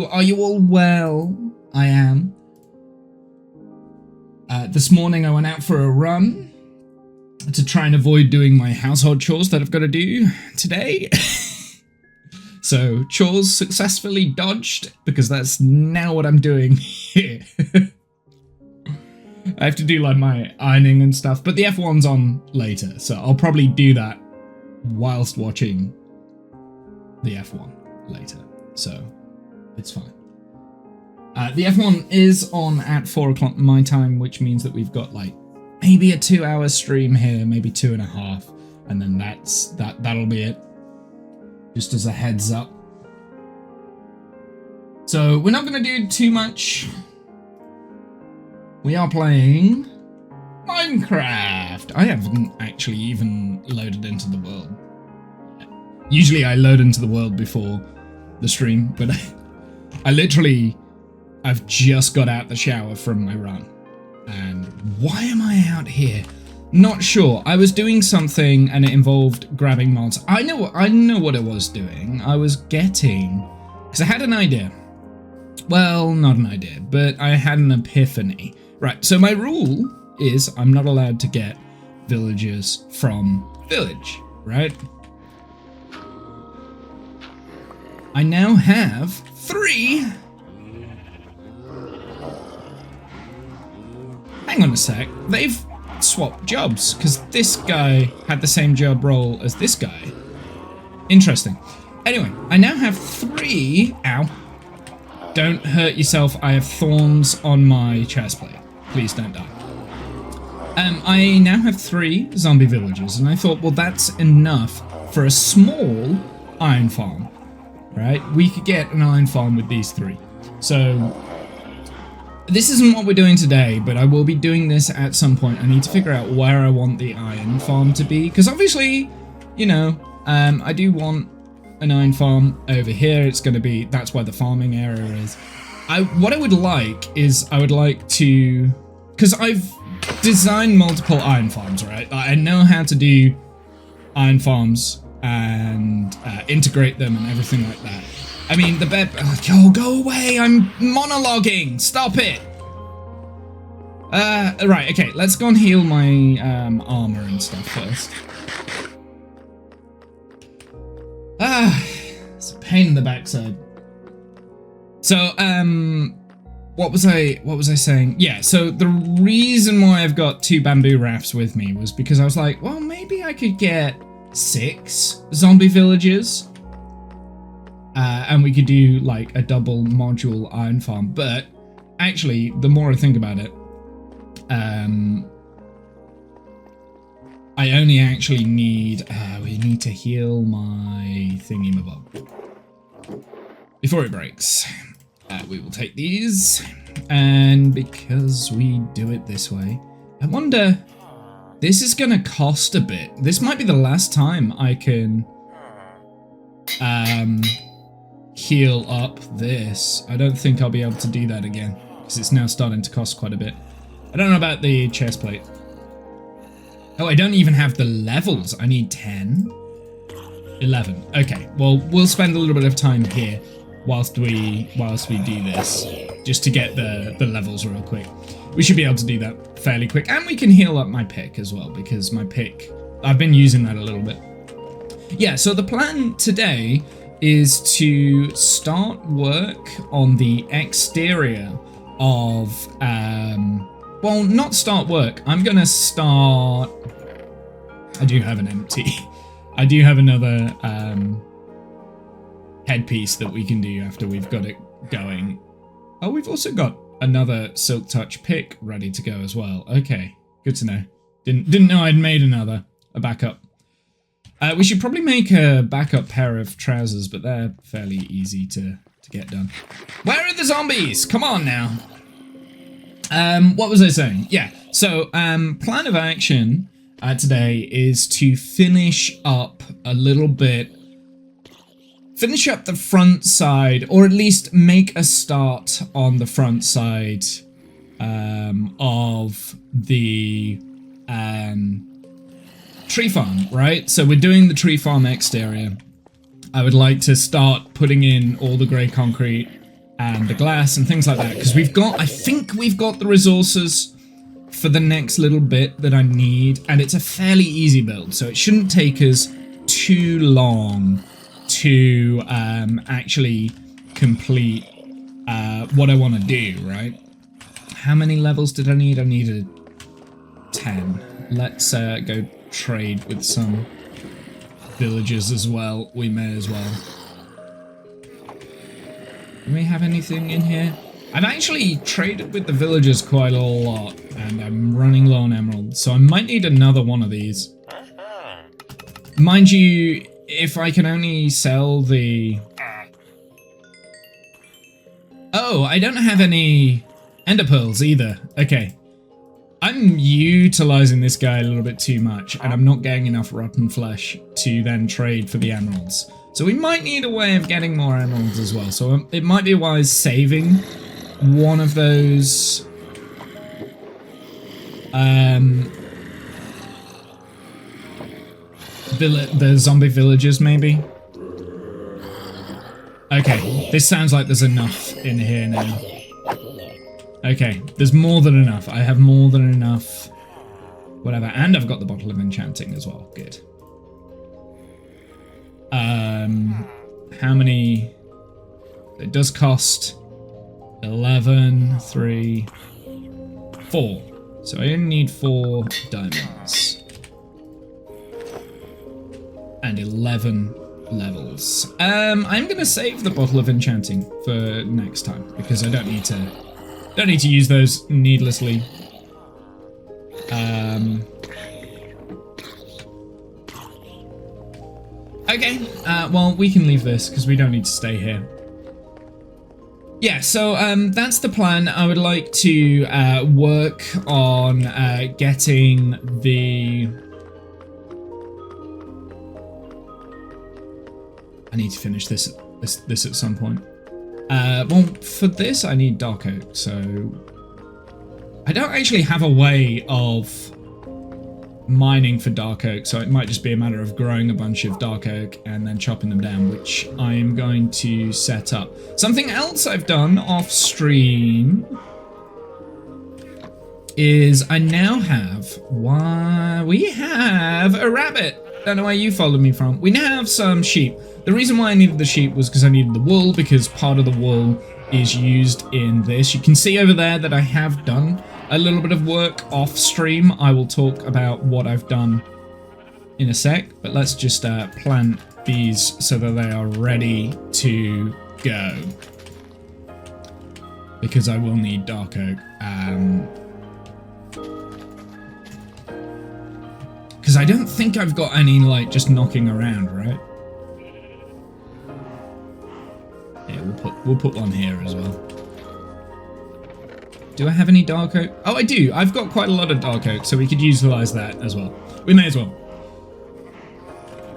you? Are you all well? I am. This morning I went out for a run to try and avoid doing my household chores that I've got to do today. So chores successfully dodged because that's now what I'm doing here. I have to do like my ironing and stuff, but the F1's on later, so I'll probably do that whilst watching the F1 later, so it's fine. The F1 is on at 4 o'clock my time, which means that we've got like maybe a 2-hour stream here, maybe 2.5, and then that'll be it. Just as a heads up. So we're not going to do too much. We are playing Minecraft. I haven't actually even loaded into the world. Usually I load into the world before the stream, but I've just got out the shower from my run. And why am I out here? Not sure. I was doing something and it involved grabbing mods. I know what I was doing. I was getting... because I had an idea. Well, not an idea, but I had an epiphany. Right, so my rule is I'm not allowed to get villagers from village, right? I now have 3. Hang on a sec. They've swap jobs because this guy had the same job role as this guy. Interesting. Anyway, I now have 3. Ow. Don't hurt yourself. I have thorns on my chest plate. Please don't die. I now have 3 zombie villagers, and I thought, well, that's enough for a small iron farm, right? We could get an iron farm with these 3. So this isn't what we're doing today, but I will be doing this at some point. I need to figure out where I want the iron farm to be, because obviously, you know, I do want an iron farm over here. It's going to be, that's where the farming area is. What I would like is, I would like to, because I've designed multiple iron farms, right? I know how to do iron farms and integrate them and everything like that. I mean, the bed... oh, go away! I'm monologuing! Stop it! Right, okay, let's go and heal my armor and stuff first. It's a pain in the backside. So, what was I saying? Yeah, so the reason why I've got 2 bamboo rafts with me was because I was like, well, maybe I could get 6 zombie villagers. And we could do like a double module iron farm, but actually, the more I think about it, I only actually need, we need to heal my thingy-mabob before it breaks. We will take these, and because we do it this way, I wonder, this is gonna cost a bit. This might be the last time I can, heal up this. I don't think I'll be able to do that again because it's now starting to cost quite a bit. I don't know about the chest plate. Oh, I don't even have the levels. I need 10. 11. Okay, well, we'll spend a little bit of time here whilst we do this, just to get the levels real quick. We should be able to do that fairly quick, and we can heal up my pick as well, because my pick, I've been using that a little bit. Yeah, so the plan today is to start work on the exterior of, well, not start work. I'm gonna start, I do have an empty, I do have another headpiece that we can do after we've got it going. Oh, we've also got another Silk Touch pick ready to go as well. Okay, good to know. Didn't know I'd made a backup. We should probably make a backup pair of trousers, but they're fairly easy to get done. Where are the zombies? Come on now. What was I saying? Yeah, so plan of action today is to finish up a little bit, finish up the front side, or at least make a start on the front side of the tree farm, right? So we're doing the tree farm exterior. I would like to start putting in all the grey concrete and the glass and things like that, because we've got, I think we've got the resources for the next little bit that I need, and it's a fairly easy build, so it shouldn't take us too long to actually complete what I want to do, right? How many levels did I need? I needed 10. Let's go trade with some villagers as well. We may as well. Do we have anything in here? I've actually traded with the villagers quite a lot, and I'm running low on emeralds, so I might need another one of these. Mind you, if I can only sell the... Oh, I don't have any ender pearls either. Okay. I'm utilizing this guy a little bit too much, and I'm not getting enough rotten flesh to then trade for the emeralds. So we might need a way of getting more emeralds as well. So it might be wise saving one of those the zombie villagers, maybe. Okay, this sounds like there's enough in here now. Okay, there's more than enough. I have more than enough. Whatever, and I've got the bottle of enchanting as well. Good. How many? It does cost 11, 3, 4. So I only need 4 diamonds. And 11 levels. I'm gonna save the bottle of enchanting for next time because I don't need to use those needlessly. Okay, well, we can leave this because we don't need to stay here. Yeah, so that's the plan. I would like to work on getting the... I need to finish this at some point. Well, for this I need dark oak, so I don't actually have a way of mining for dark oak, so it might just be a matter of growing a bunch of dark oak and then chopping them down, which I am going to set up. Something else I've done off stream is I now have we have a rabbit. Don't know where you followed me from. We now have some sheep. The reason why I needed the sheep was because I needed the wool, because part of the wool is used in this. You can see over there that I have done a little bit of work off stream. I will talk about what I've done in a sec, but let's just plant these so that they are ready to go. Because I will need dark oak. Because I don't think I've got any, like, just knocking around, right? Yeah, we'll put one here as well. Do I have any dark oak? Oh, I do. I've got quite a lot of dark oak, so we could utilize that as well. We may as well.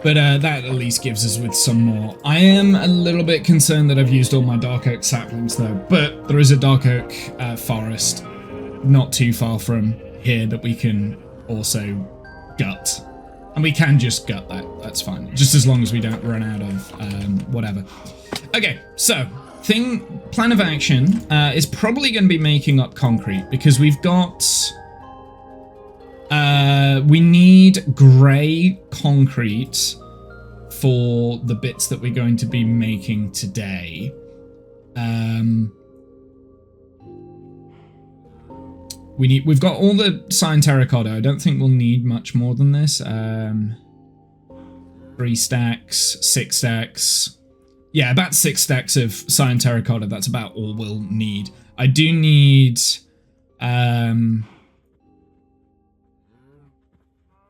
But that at least gives us with some more. I am a little bit concerned that I've used all my dark oak saplings though, but there is a dark oak forest not too far from here that we can also gut. And we can just gut that. That's fine. Just as long as we don't run out of whatever. Okay, so plan of action is probably going to be making up concrete because we've got... we need grey concrete for the bits that we're going to be making today. We've got all the cyan terracotta. I don't think we'll need much more than this. 3 stacks, 6 stacks. Yeah, about 6 stacks of cyan terracotta. That's about all we'll need. I do need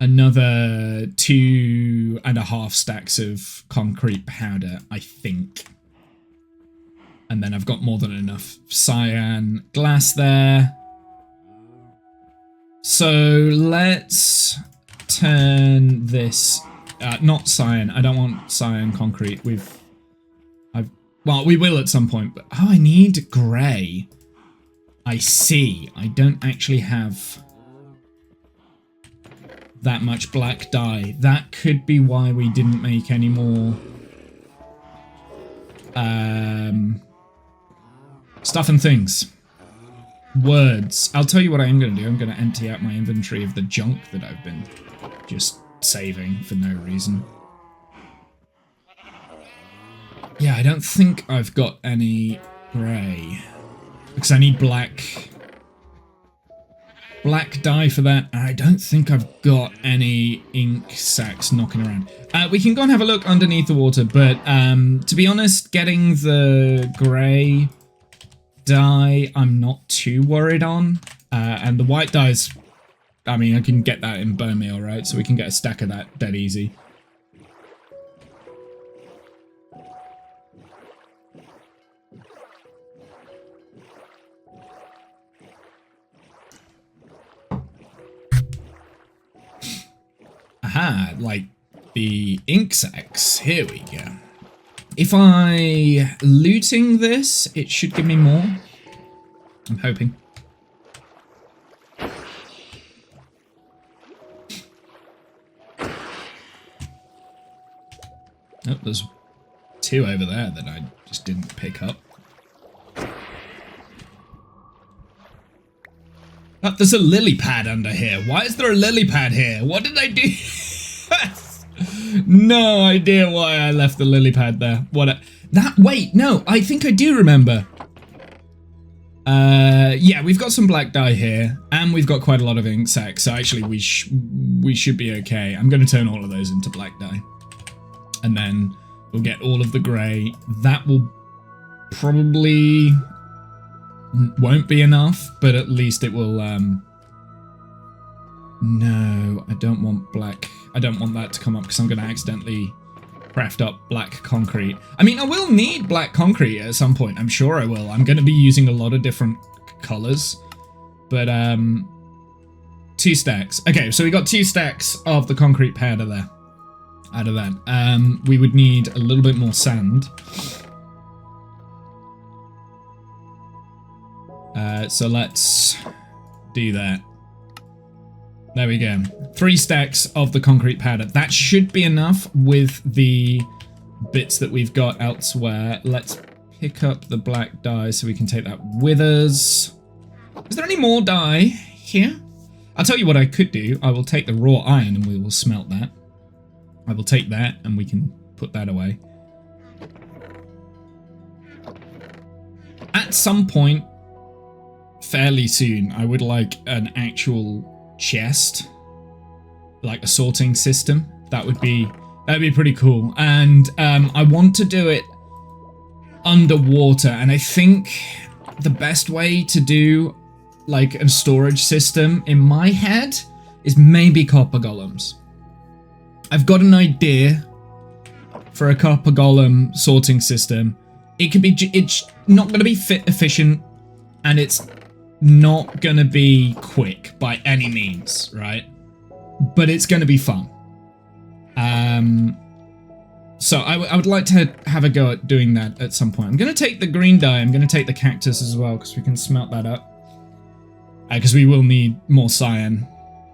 another 2.5 stacks of concrete powder, I think. And then I've got more than enough cyan glass there. So let's turn this, not cyan. I don't want cyan concrete. Well, we will at some point, but oh, I need grey. I see. I don't actually have that much black dye. That could be why we didn't make any more Stuff and things. Words. I'll tell you what I am going to do. I'm going to empty out my inventory of the junk that I've been just saving for no reason. Yeah, I don't think I've got any grey. Because I need black dye for that. And I don't think I've got any ink sacks knocking around. We can go and have a look underneath the water, but to be honest, getting the grey dye I'm not too worried on. And the white dye's, I mean, I can get that in bone meal, right? So we can get a stack of that dead easy. Aha, like the ink sacks. Here we go. If I looting this, it should give me more. I'm hoping. Oh, there's two over there that I just didn't pick up. Oh, there's a lily pad under here. Why is there a lily pad here? What did I do? No idea why I left the lily pad there. Wait, no, I think I do remember. Yeah, we've got some black dye here, and we've got quite a lot of ink sacks, so actually we should be okay. I'm going to turn all of those into black dye. And then we'll get all of the grey. That will probably won't be enough, but at least it will, no, I don't want black. I don't want that to come up because I'm going to accidentally craft up black concrete. I mean, I will need black concrete at some point. I'm sure I will. I'm going to be using a lot of different colors, but 2 stacks. Okay, so we got 2 stacks of the concrete powder there. Out of that, we would need a little bit more sand. So let's do that. There we go. 3 stacks of the concrete powder. That should be enough with the bits that we've got elsewhere. Let's pick up the black dye so we can take that with us. Is there any more dye here? I'll tell you what I could do. I will take the raw iron and we will smelt that. I will take that and we can put that away. At some point, fairly soon, I would like an actual chest, like a sorting system. That'd be pretty cool. And I want to do it underwater, and I think the best way to do like a storage system in my head is maybe copper golems. I've got an idea for a copper golem sorting system. It could be, it's not going to be efficient, and it's not going to be quick by any means, right? But it's going to be fun. So I would like to have a go at doing that at some point. I'm going to take the green dye. I'm going to take the cactus as well, because we can smelt that up. Because we will need more cyan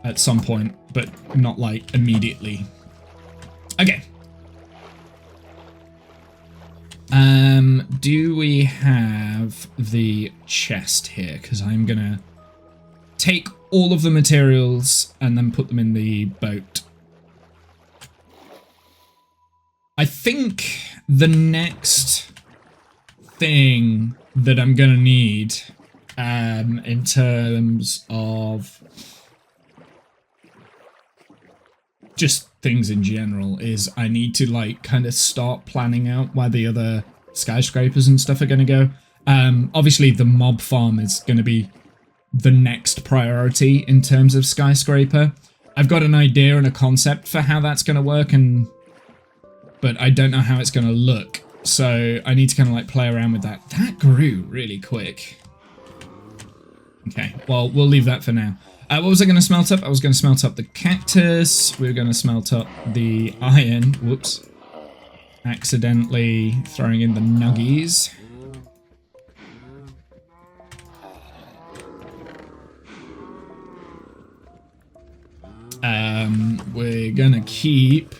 at some point, but not like immediately. Okay. Do we have the chest here? Because I'm gonna take all of the materials and then put them in the boat. I think the next thing that I'm gonna need, in terms of just things in general, is I need to like kind of start planning out where the other skyscrapers and stuff are going to go. Obviously the mob farm is going to be the next priority in terms of skyscraper. I've got an idea and a concept for how that's going to work, but I don't know how it's going to look. So I need to kind of like play around with that. That grew really quick. Okay, well, we'll leave that for now. What was I going to smelt up? I was going to smelt up the cactus. We were going to smelt up the iron. Whoops. Accidentally throwing in the nuggies. We're going to keep...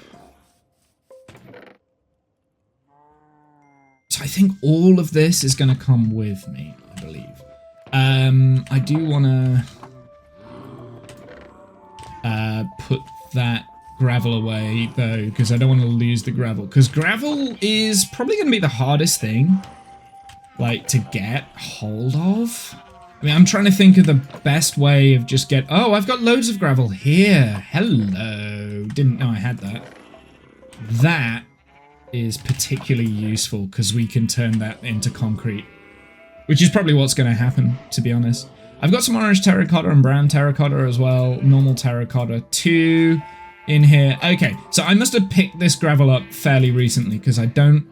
So I think all of this is going to come with me. I I do want to put that gravel away, though, because I don't want to lose the gravel. Because gravel is probably going to be the hardest thing, like, to get hold of. I mean, I'm trying to think of the best way of just get... Oh, I've got loads of gravel here. Hello. Didn't know I had that. That is particularly useful because we can turn that into concrete, which is probably what's going to happen, to be honest. I've got some orange terracotta and brown terracotta as well. Normal terracotta 2 in here. Okay, so I must have picked this gravel up fairly recently because I don't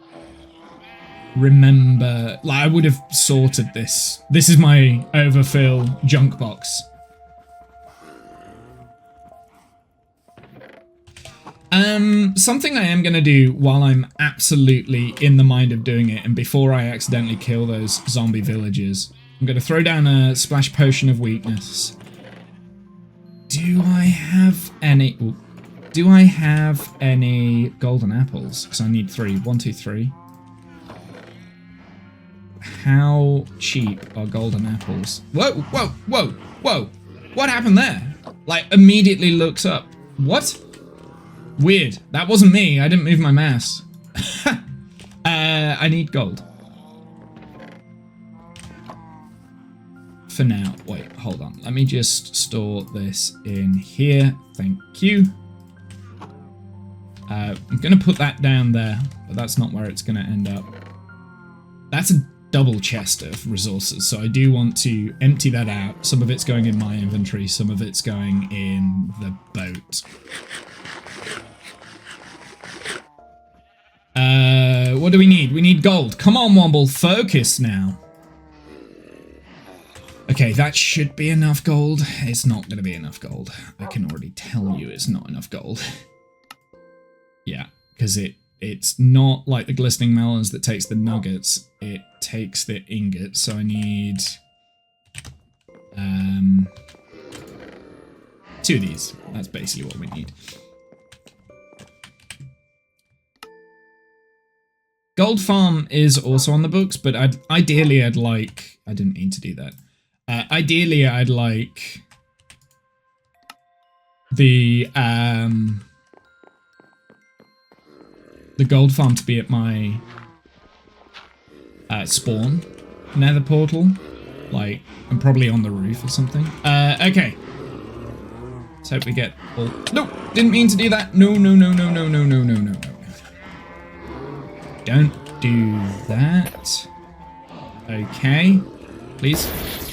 remember. Like, I would have sorted this. This is my overfill junk box. Something I am going to do while I'm absolutely in the mind of doing it and before I accidentally kill those zombie villagers, I'm going to throw down a splash potion of weakness. Do I have any... Ooh, do I have any golden apples? Because I need 3. 1, 2, 3. How cheap are golden apples? Whoa, whoa, whoa, whoa. What happened there? Like, immediately looks up. What? Weird. That wasn't me. I didn't move my mouse. I need gold. For now. Wait, hold on. Let me just store this in here. Thank you. I'm going to put that down there, but that's not where it's going to end up. That's a double chest of resources, so I do want to empty that out. Some of it's going in my inventory, some of it's going in the boat. What do we need? We need gold. Come on, Womble, focus now. Okay, that should be enough gold. It's not going to be enough gold. I can already tell you it's not enough gold. Yeah, because it's not like the glistening melons that takes the nuggets. It takes the ingots, so I need 2 of these. That's basically what we need. Gold farm is also on the books, but ideally I'd like... I didn't mean to do that. Ideally I'd like the gold farm to be at my spawn nether portal. Like, I'm probably on the roof or something. Okay. Let's hope we get all... No! Didn't mean to do that! No, no, no, no, no, no, no, no, no, no. Don't do that. Okay. Please.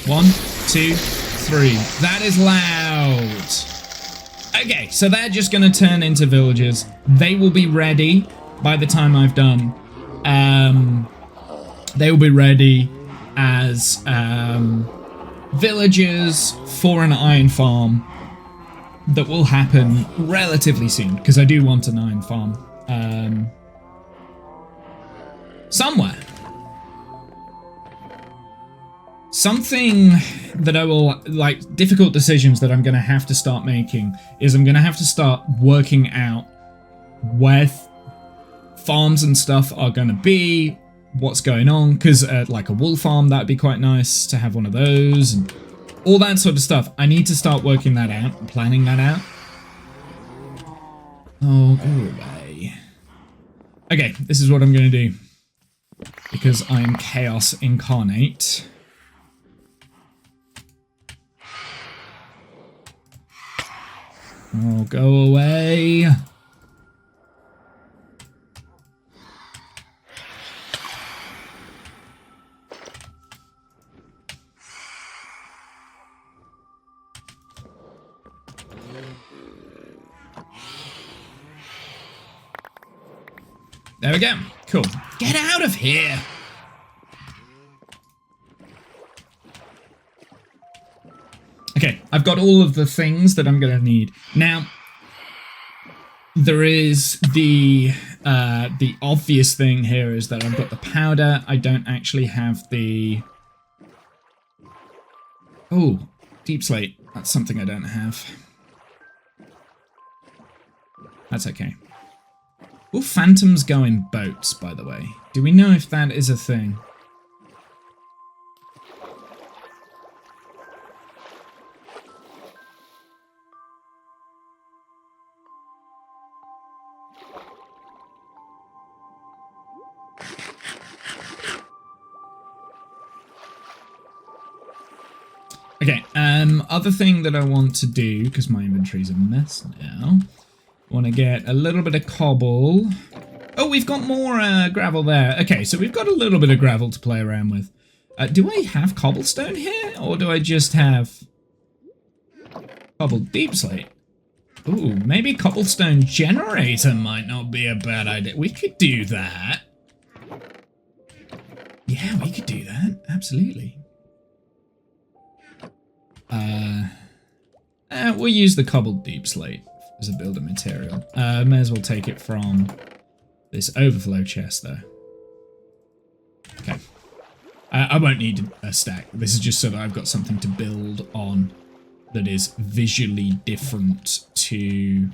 1, 2, 3. That is loud. Okay, so they're just going to turn into villagers. They will be ready by the time I've done. They will be ready as villagers for an iron farm that will happen relatively soon, because I do want an iron farm somewhere. Something that I will, like, difficult decisions that I'm going to have to start making is I'm going to have to start working out where farms and stuff are going to be, what's going on, because like a wool farm, that'd be quite nice to have one of those, and all that sort of stuff. I need to start working that out and planning that out. Oh, go away. Okay, this is what I'm going to do, because I am chaos incarnate. Oh, go away. There we go. Cool. Get out of here! Okay, I've got all of the things that I'm going to need. Now, there is the obvious thing here is that I've got the powder. I don't actually have the... Oh, deep slate. That's something I don't have. That's okay. Will phantoms go in boats, by the way? Do we know if that is a thing? Okay, other thing that I want to do, because my inventory's a mess now, I want to get a little bit of cobble. Oh, we've got more gravel there. Okay, so we've got a little bit of gravel to play around with. Do I have cobblestone here, or do I just have cobble deep slate? Ooh, maybe cobblestone generator might not be a bad idea. We could do that. Yeah, we could do that. Absolutely. We'll use the cobbled deep slate as a builder material. May as well take it from this overflow chest, though. Okay. I won't need a stack. This is just so that I've got something to build on that is visually different to...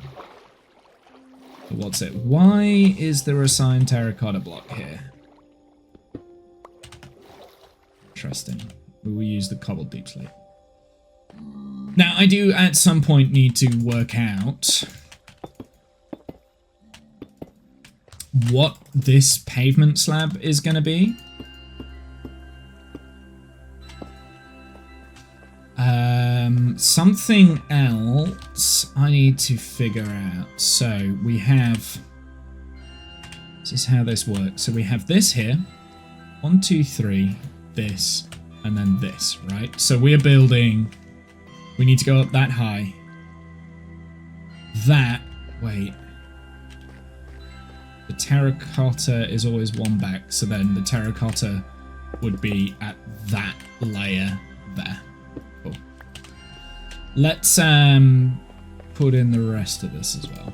What's it? Why is there a signed terracotta block here? Interesting. We will use the cobbled deep slate. Now, I do at some point need to work out what this pavement slab is going to be. Something else I need to figure out. So we have... This is how this works. So we have this here. 1, 2, 3. This. And then this, right? So we're building... We need to go up that high. That... Wait. The terracotta is always one back. So then the terracotta would be at that layer there. Cool. Let's put in the rest of this as well.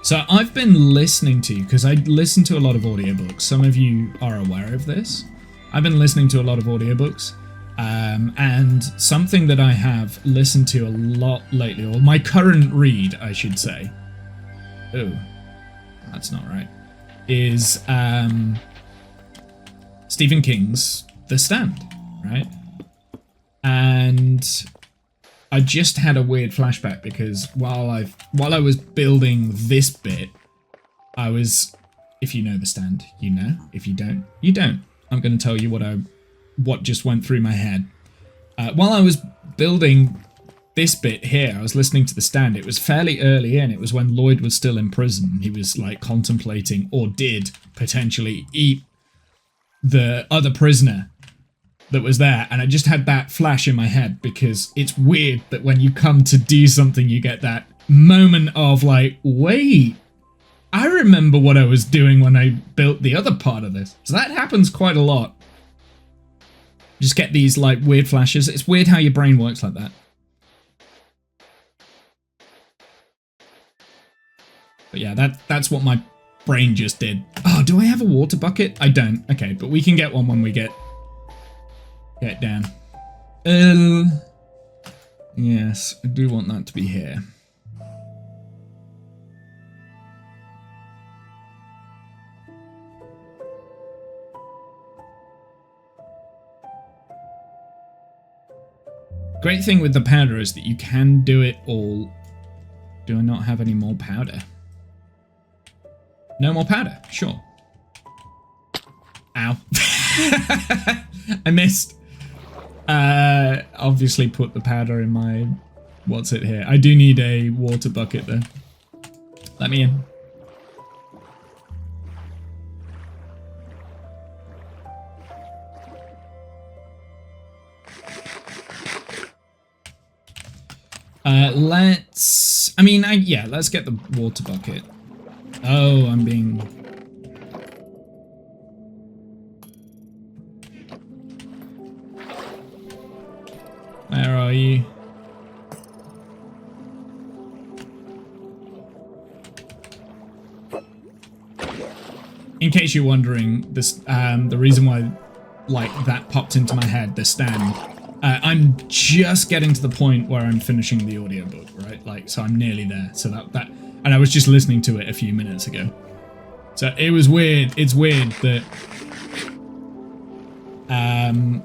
So I've been listening to, because I listen to a lot of audiobooks. Some of you are aware of this. I've been listening to a lot of audiobooks. And something that I have listened to a lot lately, or my current read, I should say. Oh, that's not right. Is Stephen King's The Stand, right? And I just had a weird flashback because while I was building this bit, I was, if you know The Stand, you know. If you don't, you don't. I'm going to tell you what just went through my head. While I was building this bit here, I was listening to The Stand. It was fairly early in. It was when Lloyd was still in prison. He was like contemplating, or did potentially eat the other prisoner that was there. And I just had that flash in my head because it's weird that when you come to do something, you get that moment of like, wait, I remember what I was doing when I built the other part of this. So that happens quite a lot. Just get these like weird flashes. It's weird how your brain works like that. But yeah, that's what my brain just did. Oh, do I have a water bucket? I don't. Okay, but we can get one when we get down. Yes, I do want that to be here. Great thing with the powder is that you can do it all. Do I not have any more powder? No more powder, sure. Ow. I missed. Obviously put the powder in my... What's it here? I do need a water bucket though. Let me in. Let's... I mean, yeah, let's get the water bucket. Oh, I'm being... Where are you? In case you're wondering, this the reason why like that popped into my head, the stand. I'm just getting to the point where I'm finishing the audiobook, right? Like, so I'm nearly there. So that and I was just listening to it a few minutes ago. So it was weird. It's weird that,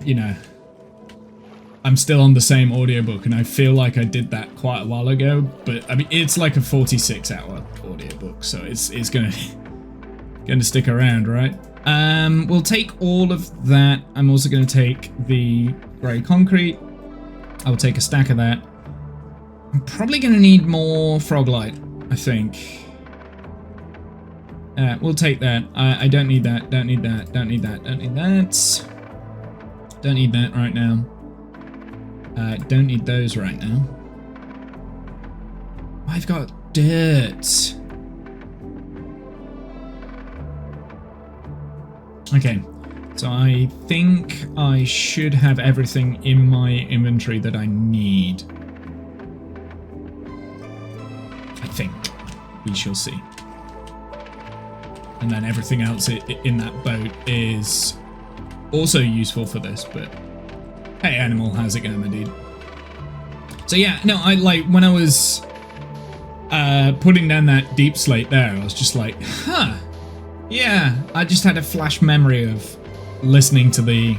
you know, I'm still on the same audiobook and I feel like I did that quite a while ago, but I mean, it's like a 46-hour audiobook, so it's gonna stick around, right? We'll take all of that. I'm also gonna take the grey concrete. I'll take a stack of that. I'm probably going to need more frog light, I think. We'll take that. I don't need that. Don't need that. Don't need that. Don't need that. Don't need that right now. Don't need those right now. I've got dirt. Okay. So I think I should have everything in my inventory that I need. I think. We shall see. And then everything else in that boat is also useful for this, but hey animal, how's it going, my dude? So yeah, no, I like, when I was putting down that deep slate there, I was just like, huh, yeah, I just had a flash memory of listening to the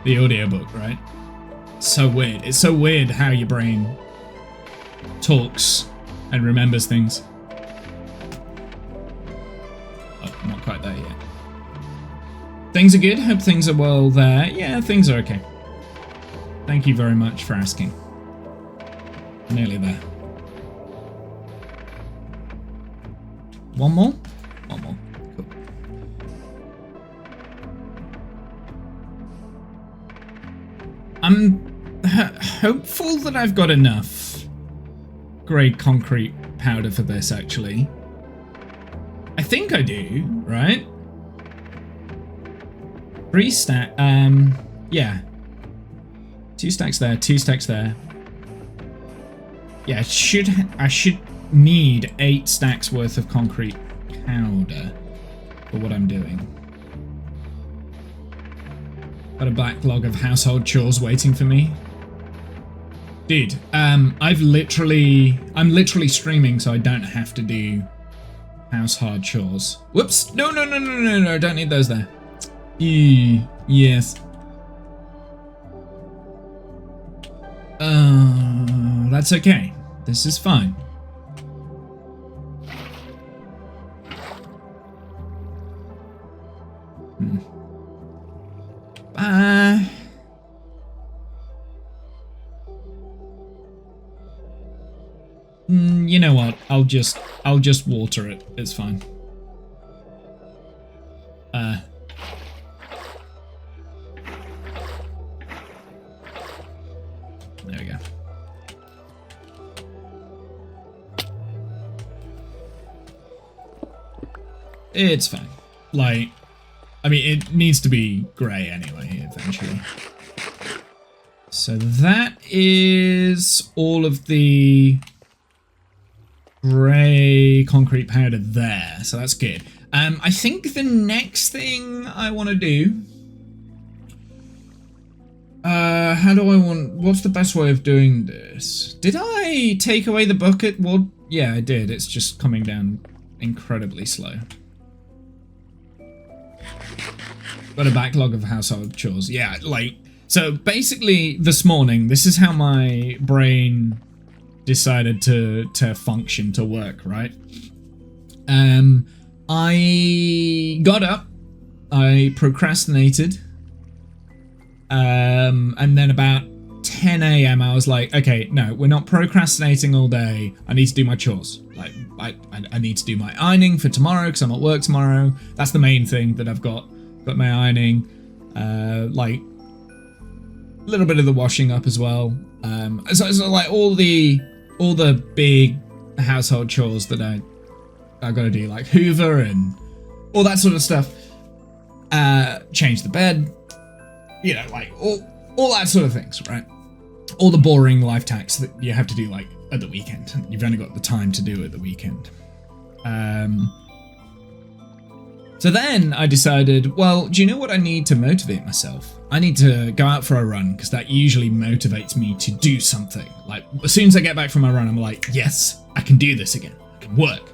audiobook, right? So weird. It's so weird how your brain talks and remembers things. Oh, not quite there yet. Things are good. Hope things are well there. Yeah, things are okay. Thank you very much for asking. Nearly there. One more? One more. Cool. I'm hopeful that I've got enough grey concrete powder for this, actually. I think I do, right? 3 stack, yeah. 2 stacks there, 2 stacks there. Yeah, I should need 8 stacks worth of concrete powder for what I'm doing. Got a backlog of household chores waiting for me. Dude, I'm literally streaming, so I don't have to do household chores. Whoops! No, don't need those there. Yes. That's okay. This is fine. You know what? I'll just water it. It's fine. There we go. It's fine. Like, I mean, it needs to be grey anyway, eventually. So that is all of the grey concrete powder there. So that's good. I think the next thing I want to do... what's the best way of doing this? Did I take away the bucket? Well, yeah, I did. It's just coming down incredibly slow. Got a backlog of household chores. Yeah, like, so basically this morning, this is how my brain decided to function, to work, right? I got up, I procrastinated, and then about 10 a.m. I was like, okay, no, we're not procrastinating all day. I need to do my chores. Like, I need to do my ironing for tomorrow because I'm at work tomorrow. That's the main thing that I've got. Got my ironing, like a little bit of the washing up as well. So like all the big household chores that I got to do, like Hoover and all that sort of stuff. Change the bed, you know, like all that sort of things, right? All the boring life tasks that you have to do like at the weekend. You've only got the time to do at the weekend. So then I decided, well, do you know what I need to motivate myself? I need to go out for a run because that usually motivates me to do something. Like, as soon as I get back from my run, I'm like, yes, I can do this again. I can work.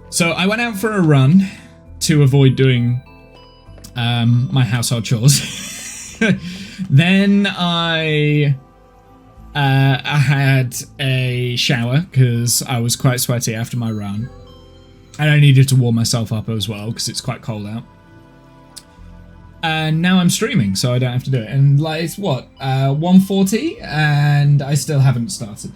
So I went out for a run to avoid doing my household chores. Then I had a shower because I was quite sweaty after my run. And I needed to warm myself up as well because it's quite cold out. And now I'm streaming, so I don't have to do it. And like, it's what, 1:40, and I still haven't started.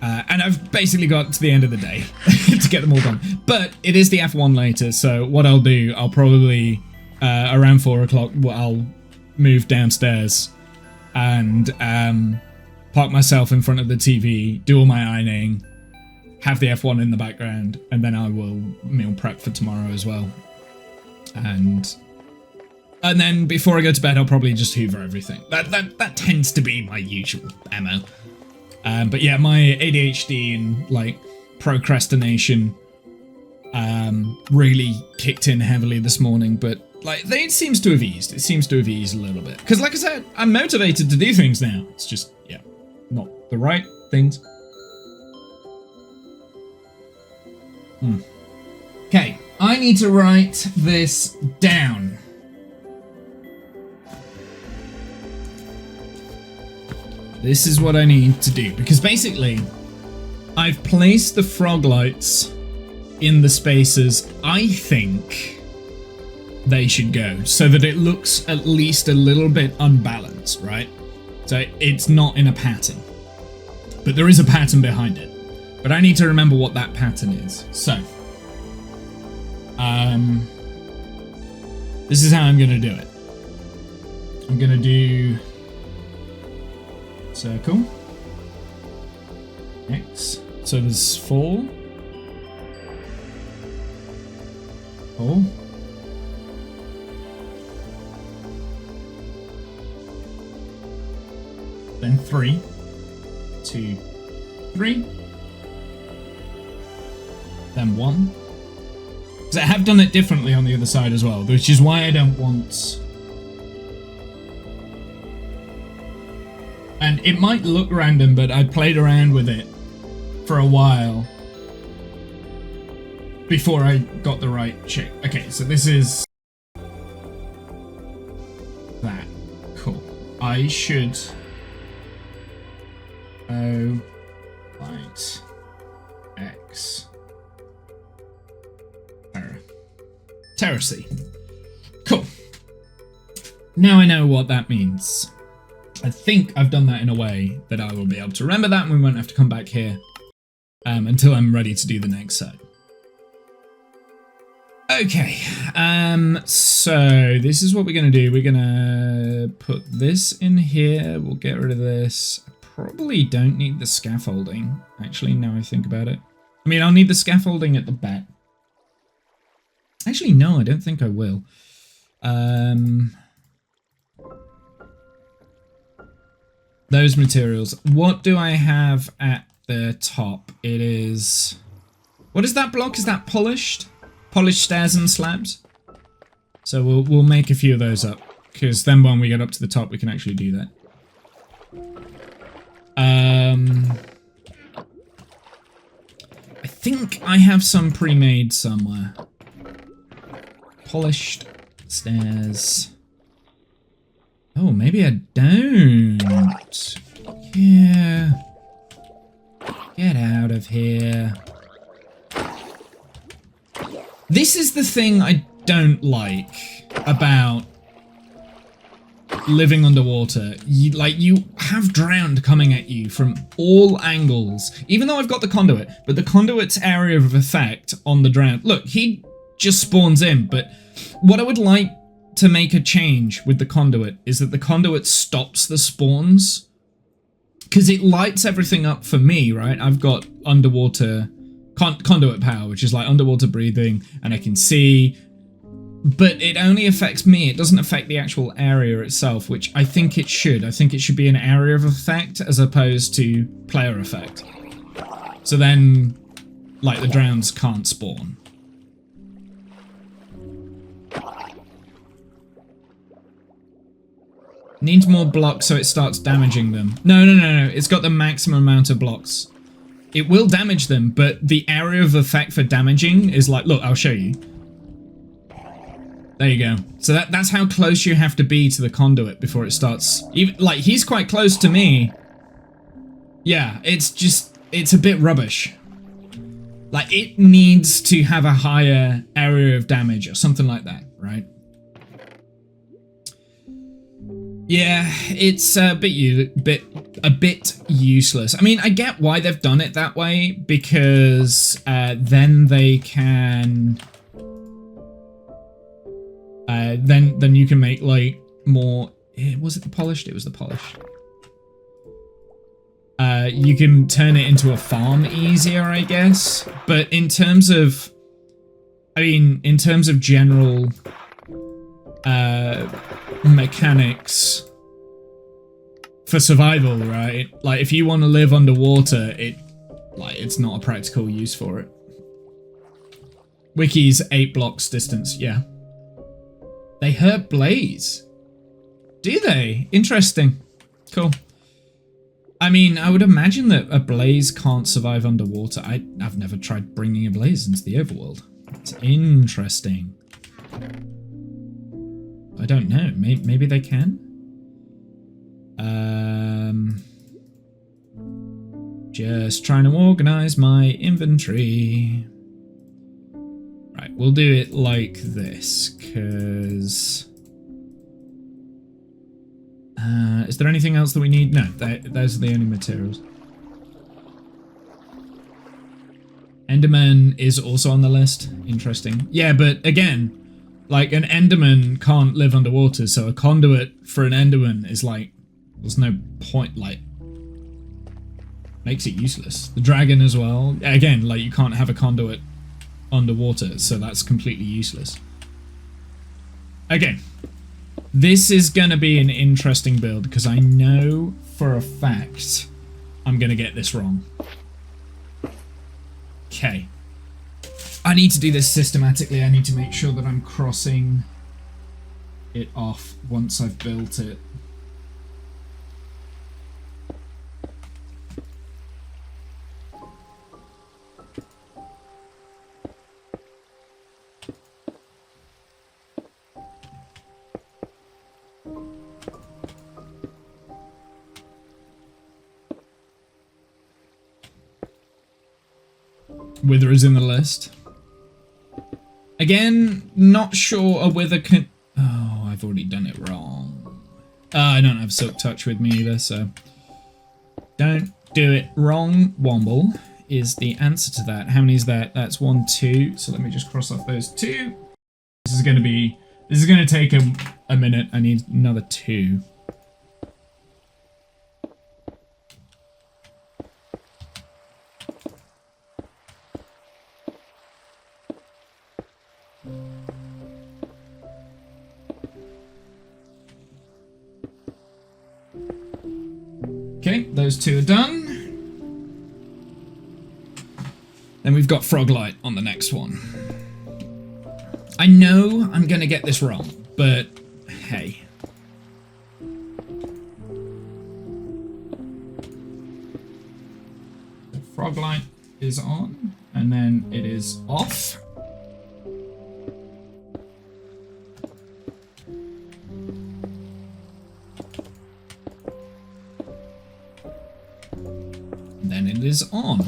And I've basically got to the end of the day to get them all done. But it is the F1 later, so what I'll do, I'll probably, around 4 o'clock, I'll move downstairs and park myself in front of the TV, do all my ironing, have the F1 in the background, and then I will meal prep for tomorrow as well. And then before I go to bed, I'll probably just hoover everything. That tends to be my usual MO. But yeah, my ADHD and like procrastination really kicked in heavily this morning. But like, it seems to have eased. It seems to have eased a little bit. Because like I said, I'm motivated to do things now. It's just, yeah, not the right things. Okay, I need to write this down. This is what I need to do, because basically I've placed the frog lights in the spaces I think they should go, so that it looks at least a little bit unbalanced, right? So it's not in a pattern, but there is a pattern behind it. But I need to remember what that pattern is. So, this is how I'm going to do it. I'm going to do circle, X, so there's 4, then 3, 2, 3, then 1. Because I have done it differently on the other side as well, which is why I don't want... And it might look random, but I played around with it for a while before I got the right shape. Okay, so this is that. Cool. I should... O, light, X, terrace. Cool. Now I know what that means. I think I've done that in a way that I will be able to remember that, and we won't have to come back here until I'm ready to do the next side. Okay, so this is what we're going to do. We're going to put this in here. We'll get rid of this. I probably don't need the scaffolding, actually, now I think about it. I mean, I'll need the scaffolding at the back. Actually, no, I don't think I will. Those materials. What do I have at the top? It is... What is that block? Is that polished? Polished stairs and slabs? So we'll make a few of those up, because then when we get up to the top, we can actually do that. I think I have some pre-made somewhere. Polished stairs... Oh, maybe I don't. Yeah. Get out of here. This is the thing I don't like about living underwater. You have drowned coming at you from all angles. Even though I've got the conduit, but the conduit's area of effect on the drown. Look, he just spawns in, but what I would like to make a change with the conduit is that the conduit stops the spawns, because it lights everything up for me, right? I've got underwater conduit power, which is like underwater breathing, and I can see, but it only affects me. It doesn't affect the actual area itself, which I think it should. I think it should be an area of effect as opposed to player effect. So then, like, the drowns can't spawn. Needs more blocks so it starts damaging them. No. It's got the maximum amount of blocks. It will damage them, but the area of effect for damaging is like... Look, I'll show you. There you go. So that's how close you have to be to the conduit before it starts... Even, like, he's quite close to me. Yeah, it's just... It's a bit rubbish. Like, it needs to have a higher area of damage or something like that, right? Yeah, it's a bit useless. I mean, I get why they've done it that way, because then they can then you can make like more. Was it the polished? It was the polished. You can turn it into a farm easier, I guess. But in terms of, I mean, in terms of general mechanics for survival, right? Like, if you want to live underwater, it's not a practical use for it. Wiki's 8 blocks distance, yeah. They hurt Blaze. Do they? Interesting. Cool. I mean, I would imagine that a blaze can't survive underwater. I've never tried bringing a blaze into the overworld. It's interesting. I don't know. Maybe they can? Just trying to organize my inventory. Right, we'll do it like this, because... is there anything else that we need? No, those are the only materials. Enderman is also on the list. Interesting. Yeah, but again, like, an Enderman can't live underwater, so a conduit for an Enderman is like, there's no point, like, makes it useless. The dragon as well. Again, like, you can't have a conduit underwater, so that's completely useless. Again. This is going to be an interesting build, because I know for a fact I'm going to get this wrong. Okay. I need to do this systematically. I need to make sure that I'm crossing it off once I've built it. Wither is in the list. Again, not sure a wither can... Oh, I've already done it wrong. I don't have Silk Touch with me either, so... Don't do it wrong. Womble is the answer to that. How many is that? That's 1, 2. So let me just cross off those 2. This is going to take a minute. I need another 2. Okay, those 2 are done. Then we've got Froglight on the next one. I know I'm going to get this wrong, but hey. The Froglight is on, and then it is off. Then it is on.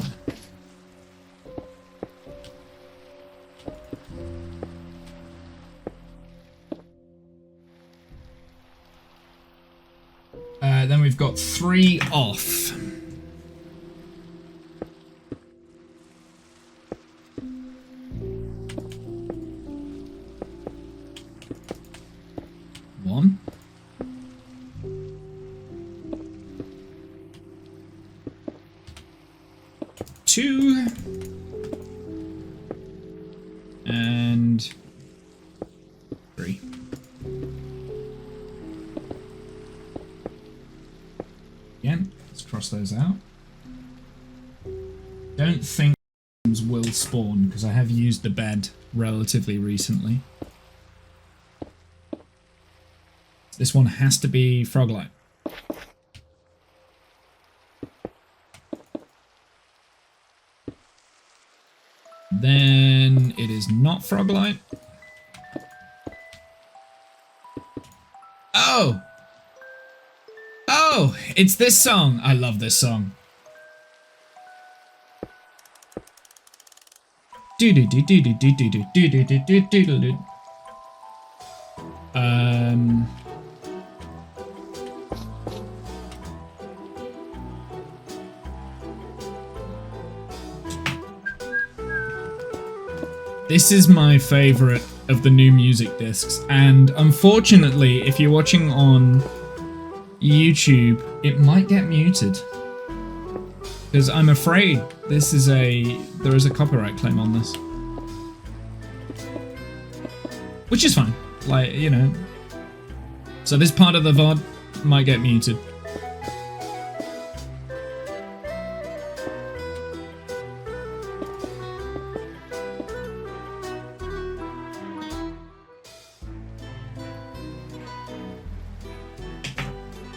Then we've got 3 off. One. 2. And 3. Again, let's cross those out. Don't think will spawn, because I have used the bed relatively recently. This one has to be Froglight. Then it is not Froglight. Oh! Oh! It's this song! I love this song. This is my favorite of the new music discs, and unfortunately, if you're watching on YouTube, it might get muted. Because I'm afraid there is a copyright claim on this. Which is fine, like, you know. So this part of the VOD might get muted.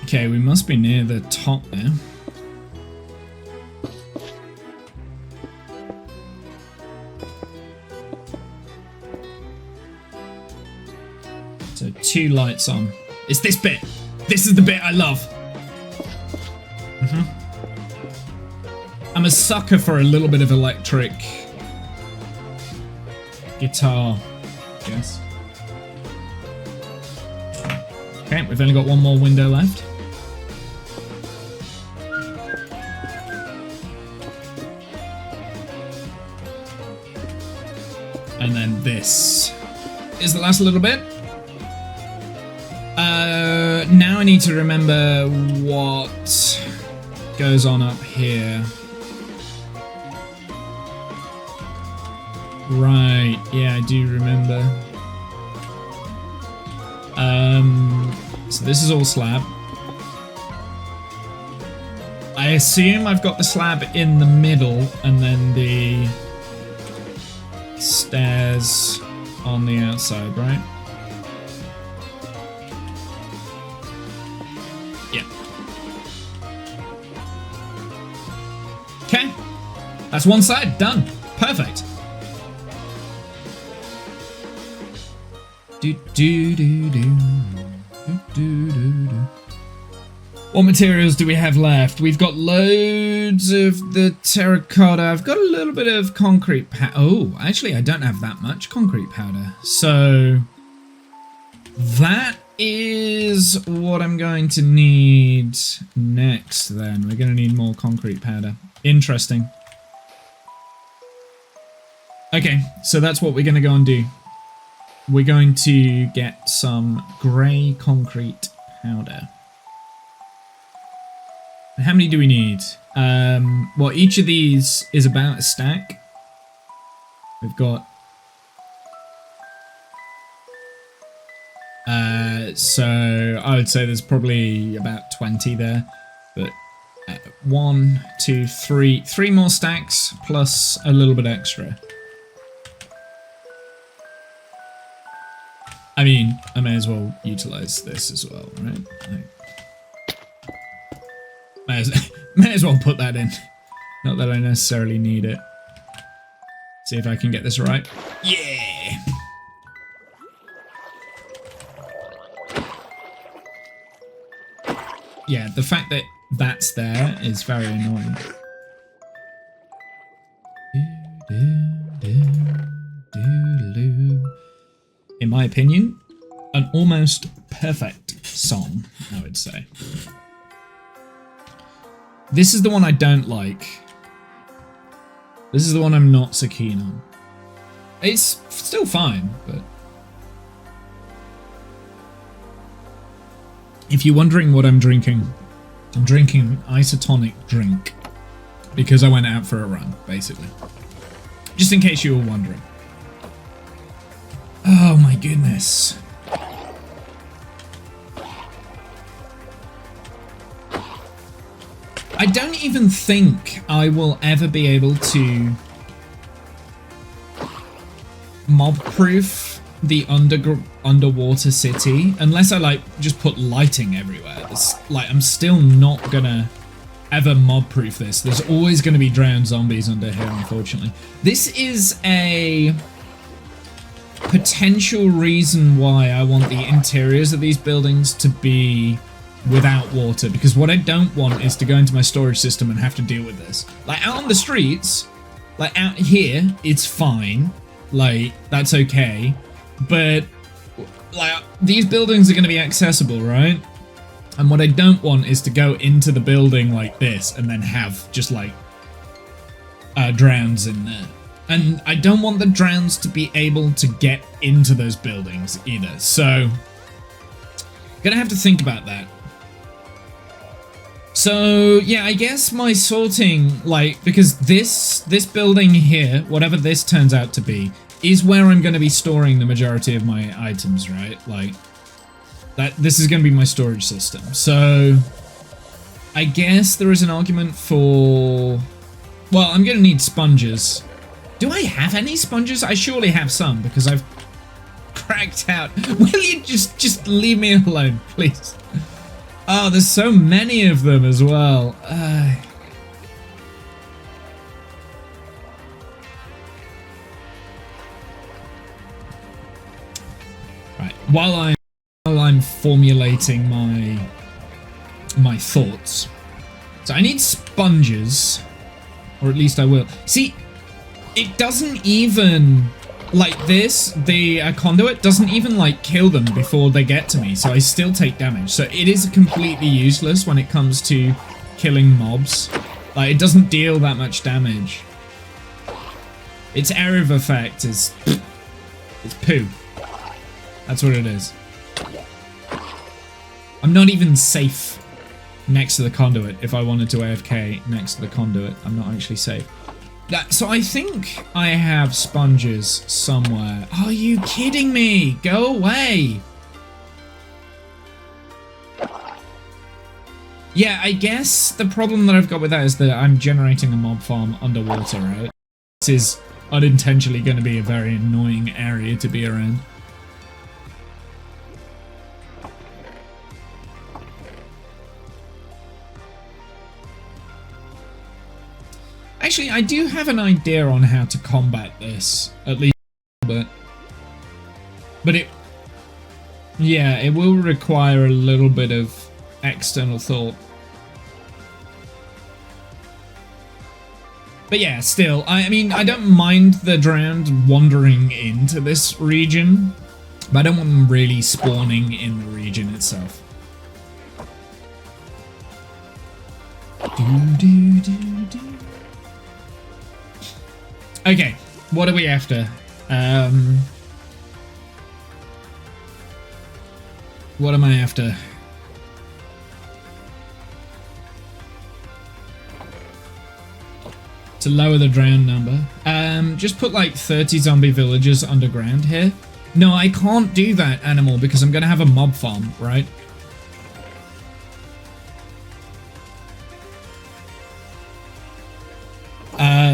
Okay, we must be near the top now. So 2 lights on. It's this bit. This is the bit I love. I'm a sucker for a little bit of electric guitar, I guess. Okay, we've only got one more window left. And then this is the last little bit. Now I need to remember what goes on up here. Right, yeah, I do remember. So this is all slab. I assume I've got the slab in the middle and then the stairs on the outside, right? Yeah. Okay. That's one side. Done. Perfect. What materials do we have left? We've got loads of the terracotta. I've got a little bit of concrete powder. Oh, actually, I don't have that much concrete powder. So that is what I'm going to need next then. We're going to need more concrete powder. Interesting. Okay, so that's what we're going to go and do. We're going to get some grey concrete powder. And how many do we need? Well, each of these is about a stack. We've got... so I would say there's probably about 20 there. But 1, 2, 3. 3 more stacks plus a little bit extra. I mean, I may as well utilize this as well, right? May as well put that in. Not that I necessarily need it. See if I can get this right. Yeah! Yeah, the fact that that's there is very annoying. In my opinion, an almost perfect song, I would say. This is the one I don't like. This is the one I'm not so keen on. It's still fine, but... If you're wondering what I'm drinking an isotonic drink. Because I went out for a run, basically. Just in case you were wondering. Oh my goodness. I don't even think I will ever be able to mob-proof the underwater city unless I like just put lighting everywhere. I'm still not gonna ever mob-proof this. There's always gonna be drowned zombies under here, unfortunately. This is a potential reason why I want the interiors of these buildings to be without water, because what I don't want is to go into my storage system and have to deal with this. Like, out on the streets, like out here, it's fine. Like, that's okay. But, like, these buildings are going to be accessible, right? And what I don't want is to go into the building like this and then have just, like, drowns in there. And I don't want the drowns to be able to get into those buildings either. So, gonna have to think about that. So, yeah, I guess my sorting, like, because this building here, whatever this turns out to be, is where I'm going to be storing the majority of my items, right? Like, this is going to be my storage system. So, I guess there is an argument for... Well, I'm going to need sponges. Do I have any sponges? I surely have some, because I've cracked out. Will you just leave me alone, please? Oh, there's so many of them as well. Right, while I'm formulating my thoughts. So I need sponges, or at least I will. See, it doesn't even... Like this, the conduit doesn't even like kill them before they get to me, so I still take damage. So it is completely useless when it comes to killing mobs. Like, it doesn't deal that much damage. Its area of effect is... It's poo. That's what it is. I'm not even safe next to the conduit. If I wanted to AFK next to the conduit, I'm not actually safe. So I think I have sponges somewhere. Are you kidding me? Go away. Yeah, I guess the problem that I've got with that is that I'm generating a mob farm underwater, right? This is unintentionally going to be a very annoying area to be around. Actually, I do have an idea on how to combat this, at least a little bit. But it... Yeah, it will require a little bit of external thought. But yeah, still, I mean, I don't mind the drowned wandering into this region, but I don't want them really spawning in the region itself. Okay, what are we after? What am I after? To lower the drown number. Just put like 30 zombie villagers underground here. No, I can't do that, animal, because I'm gonna have a mob farm, right?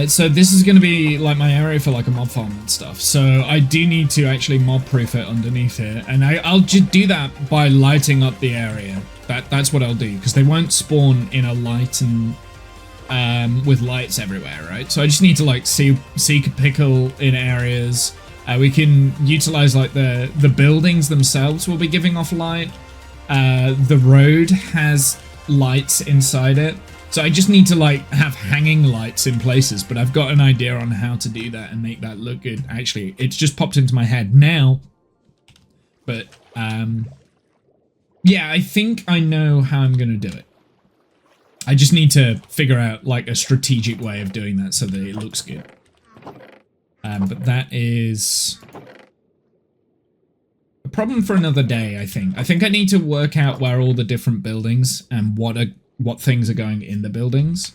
So this is going to be like my area for like a mob farm and stuff. So I do need to actually mob proof it underneath here. And I'll just do that by lighting up the area. That's what I'll do, because they won't spawn in a light and with lights everywhere, right? So I just need to like seek a pickle in areas. We can utilize like the buildings themselves will be giving off light. The road has lights inside it. So I just need to like have hanging lights in places, but I've got an idea on how to do that and make that look good. Actually, it's just popped into my head now. But yeah, I think I know how I'm going to do it. I just need to figure out like a strategic way of doing that so that it looks good. But that is a problem for another day, I think. I think I need to work out where all the different buildings and what things are going in the buildings,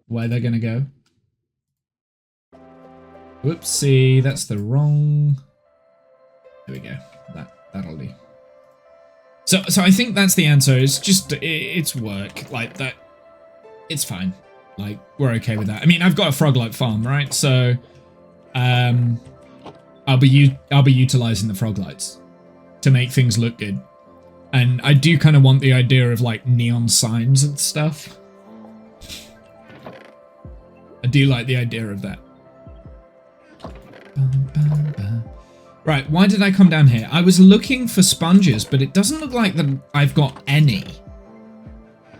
where they're going to go. Whoopsie, that's the wrong... There we go. That'll do. So I think that's the answer. It's just, it's work. Like, that, it's fine. Like, we're okay with that. I mean, I've got a frog-like farm, right? So, I'll be utilizing the frog lights to make things look good. And I do kind of want the idea of like neon signs and stuff. I do like the idea of that. Right, why did I come down here? I was looking for sponges, but it doesn't look like that I've got any.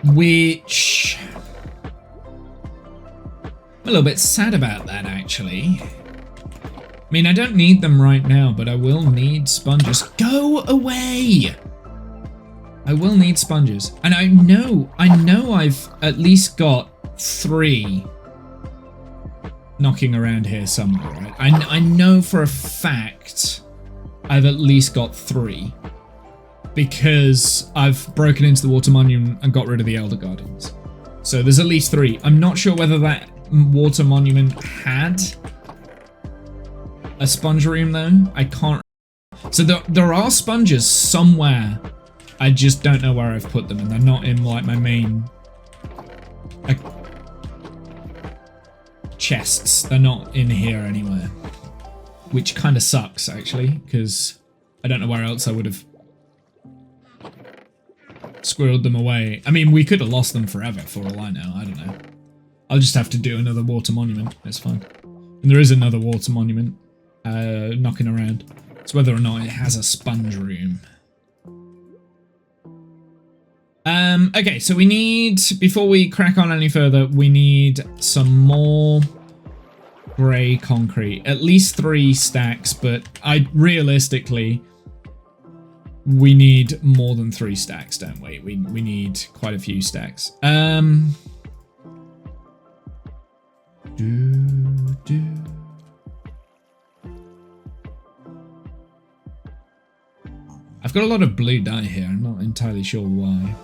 Which... I'm a little bit sad about that, actually. I mean, I don't need them right now, but I will need sponges. Go away! I will need sponges. And I know I've at least got 3. knocking around here somewhere, right? I know for a fact I've at least got 3. Because I've broken into the Water Monument and got rid of the Elder Guardians. So there's at least 3. I'm not sure whether that Water Monument had a sponge room though. I can't. So there are sponges somewhere. I just don't know where I've put them, and they're not in like my main chests. They're not in here anywhere, which kind of sucks actually, because I don't know where else I would have squirreled them away. I mean, we could have lost them forever for all I know. I don't know. I'll just have to do another water monument. It's fine. And there is another water monument knocking around. It's whether or not it has a sponge room. Okay, so we need, before we crack on any further, we need some more grey concrete. At least 3 stacks, but realistically, we need more than 3 stacks, don't we? We need quite a few stacks. I've got a lot of blue dye here. I'm not entirely sure why.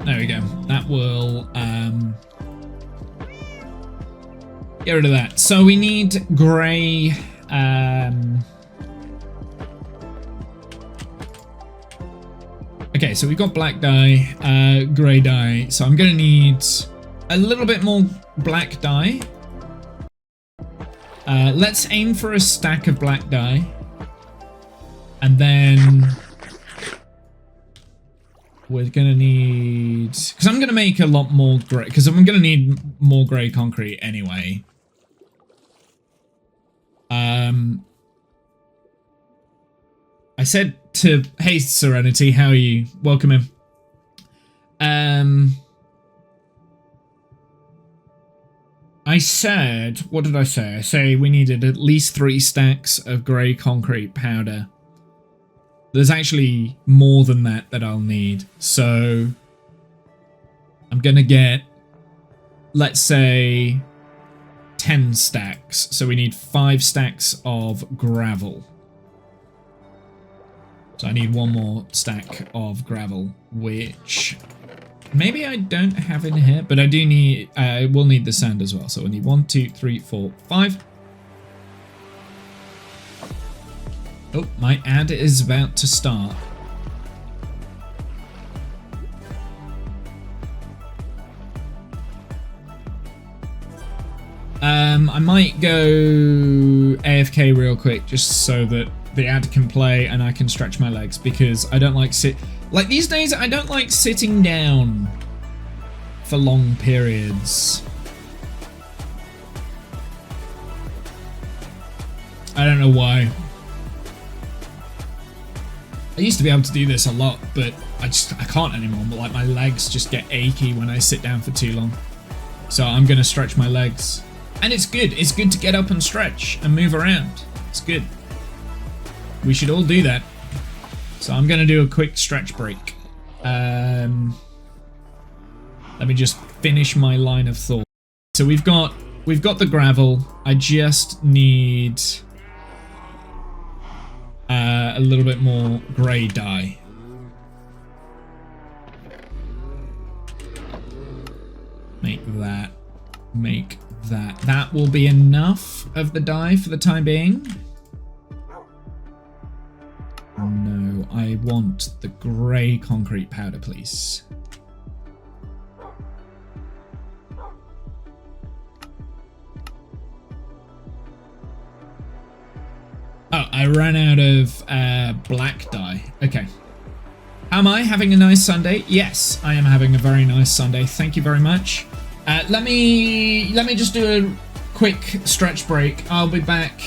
There we go. That will get rid of that. So we need grey. Okay, so we've got black dye, grey dye. So I'm going to need a little bit more black dye. Let's aim for a stack of black dye. And then we're going to need... Because I'm going to make a lot more grey... Because I'm going to need more grey concrete anyway. I said to... Hey, Serenity, how are you? Welcome in. I said... What did I say? I say we needed at least 3 stacks of grey concrete powder. There's actually more than that I'll need. So I'm going to get, let's say, 10 stacks. So we need 5 stacks of gravel. So I need 1 more stack of gravel, which maybe I don't have in here, but I do need, I will need the sand as well. So we need 1, 2, 3, 4, 5. Oh, my ad is about to start. I might go AFK real quick just so that the ad can play and I can stretch my legs, because I don't like like these days I don't like sitting down for long periods. I don't know why. I used to be able to do this a lot, but I can't anymore. Like, my legs just get achy when I sit down for too long. So I'm going to stretch my legs. And it's good. It's good to get up and stretch and move around. It's good. We should all do that. So I'm going to do a quick stretch break. Let me just finish my line of thought. So we've got the gravel. I just need a little bit more grey dye. Make that. That will be enough of the dye for the time being. No, I want the grey concrete powder, please. Oh, I ran out of black dye. Okay. Am I having a nice Sunday? Yes, I am having a very nice Sunday. Thank you very much. Let me just do a quick stretch break. I'll be back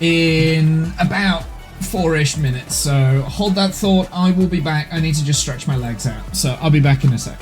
in about 4-ish minutes. So hold that thought. I will be back. I need to just stretch my legs out. So I'll be back in a sec.